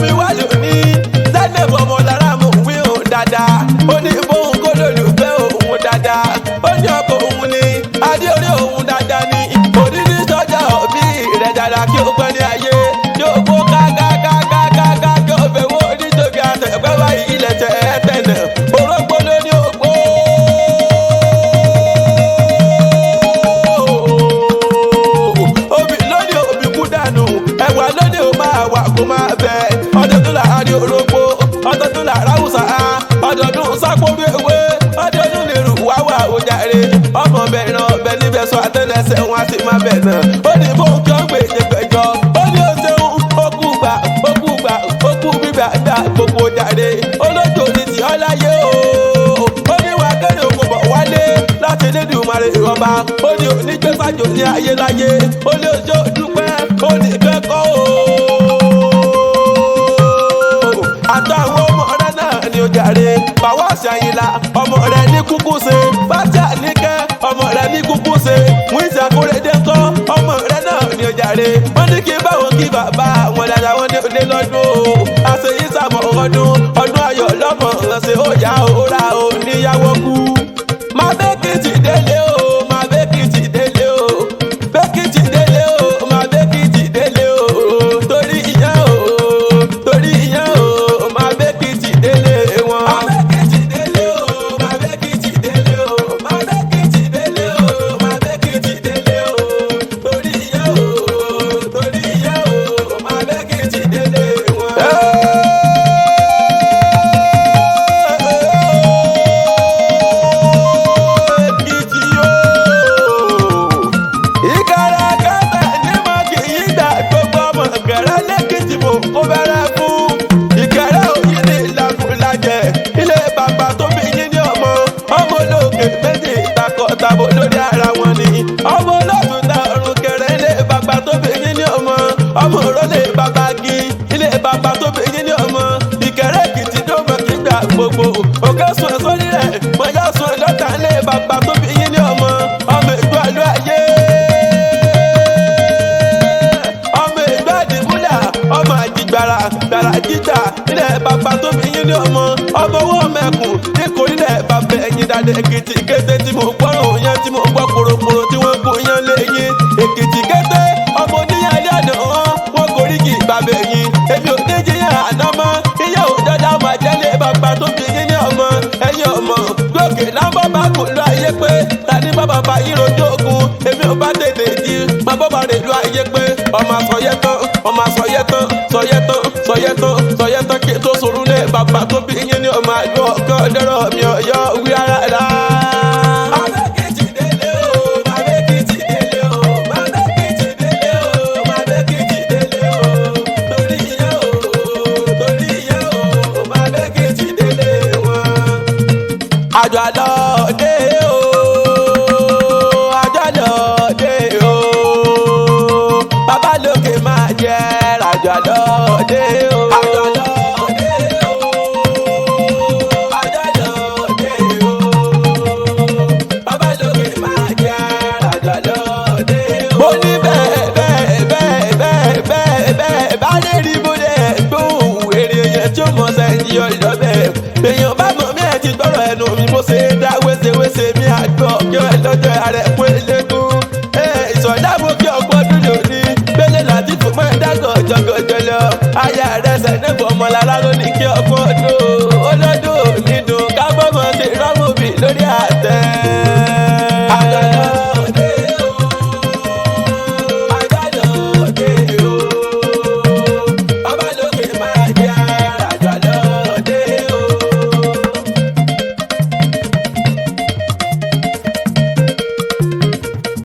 mi wá lónìí Zainab ọmọ lára mò ń wí òun dáadáa ó ní bóun kó lólùfẹ́ òun dáadáa ó ní ọkọ òun ní adé orí òun dáadáa ní òdìdí sọ́jà òbí rẹ̀ dáadáa kí ó pẹ́ ní ayé yóò kó kákákákákáká kí ó fẹ́ wó nítorí àtẹ̀pẹ́ wáyé ilẹ̀ tẹ̀ ẹ́ tẹ̀nà orógbó ló ní ògbó. Obì lónìí òbí kú dànù ẹ̀wà lónìí ó máa wà kó máa bẹ̀ ọdún tó láàárín orógbó ọdún tó láàárín àwùsà ọdọọdún sápórí ewé ọdọọdún nírú wáwà òjàre ọmọ bẹ̀rẹ̀ ọbẹ̀ níbẹ̀ sọ àtẹlẹsẹ̀ wọn á sì máa bẹ̀ náà ó ní fóun kí ó gbé ìjẹgbẹjọ ó ní ó ṣeun ó kú gbígbà gbà gbogbo òjàre olójó ní ti ọláyé o ó ní wà kẹ́rẹ́ òkú bọ̀ wálé láti Elédùmarè ọba ó ní onígbé fàjò ní ayéláyé ó ní ojú dúpẹ́ ó ní kẹ́kọ̀ọ́ o àtàwọn ọmọ rẹ náà ni ó jàre bàwọ́ àṣàyìnlá ọmọ rẹ ní kúkú ṣe bàjẹ́ àníkẹ́ ọmọ rẹ ní kúkú ṣe mú ìṣàkóredé ńkọ́ ọmọ rẹ náà ni ó jàre wọ́n ní kí báwọn kí bàbá àwọn dada wọn ní òde lọ́dún o àṣeyí sàmọ̀ ọdún ayọ̀ lọ́mọ ọ̀sẹ̀ ó yá òórà ò níyàwó kú má bẹ́kìtì délé o má bẹ́kìtì délé o bẹ́kìtì délé o má bẹ́kìtì délé o torí ìyẹn o má bẹ́kìtì délé wọn. Má bẹ́kìtì délé o má bẹ́kìtì délé o má bẹ́kìtì délé o má bẹ́kìtì délé o torí ìyẹn o má bẹ́kìtì délé wọn. Ó bẹ̀rẹ̀ fún ìkẹrẹ òyìn ní ìlàkùnlájẹ ilé bàbá tó bí yín ní ọmọ olóòkè méjì takọtabo lórí ara wọn ni ọmọ olóòtú ta ọrùn kẹrẹ ilé bàbá tó bí yín ní ọmọ òrólé bàbá gi ilé bàbá tó bí yín ní ọmọ ìkẹrẹ Èkìtì tó mọ kígbà gbogbo òkè sùn sórí rẹ mọjá sùn lọtà ilé bàbá tó bí yín ní ọmọ ìlú àlú ayé. Ọmọ àjìgbàrà gbàrà jíjà ilẹ̀ bàbá tó bí yín ní ọmọ owó mẹ́kùn ní kò nílẹ̀ bàbá ẹ̀yìn dáadé Èkìtì kété tí mo gbọ́ràn òyìn tí mo gbọ́ korokoro tí wọ́n kó yán lé yín Èkìtì kété ọmọ oníyàn ilé àná wọn kò rí kì í bàbá ẹ̀yìn èmi ò ní jíyàn àná mọ́ iye òjọ́jà máa jẹ́lé bàbá tó bí yín ní ọmọ ẹ̀yìn ọmọ gòkè lábọ́ bá kò lọ ayé pé tani bá bàbá yín rojú ogun èmi ò bá tètè jí máa bọ́ bá rè lọ ayé pé ọmọ àsọyẹ́tán ọmọ àsọyẹ́tán sọyẹ́tán kí tó sòrú lé bàbá tó bí yín ní ọmọ àjọ ọ̀kan dẹ́rọ̀ mi ọ̀yọ́ wí ara rà. Má bẹ́kìtì délé o má bẹ́kìtì délé o má bẹ́kìtì délé o má bẹ́kìtì délé o torí ìyẹn o má bẹ́kìtì délé wọn. Àjọ àlọ́ dé o àjọ àlọ́ dé o bàbá lókè máa jẹ́ àjọ àlọ́ dé o. Àjọ àlọ́ dé o àjọ àlọ́ dé o bàbá lókè máa jẹ́ àjọ àlọ́ dé o. Mo ní bẹ́ẹ̀ bá lè rí bóde gbóhùn èrè yẹn tí ó mọ̀ sẹ́yìn ọ̀lọ́bẹ̀ èèyàn bá mọ̀ mí ẹ̀ ti gbọ́rọ̀ ẹnu mi mo ṣe dá wéṣewéṣe mi àgbọ̀ kí ọ lọ́jọ́ ààrẹ fún eléégún ìsọ̀dáàbò kí ọgbọ́n dúró ní gbélé láti fún mọ́ ẹ̀dágọ̀ jọgọjọ lọ aya rẹ̀ Zainab ọmọlára ló ní kí ọgbọ́n dó olódò nídùn kábọ́mọ ṣe rọ́mùbí lórí ààrẹ.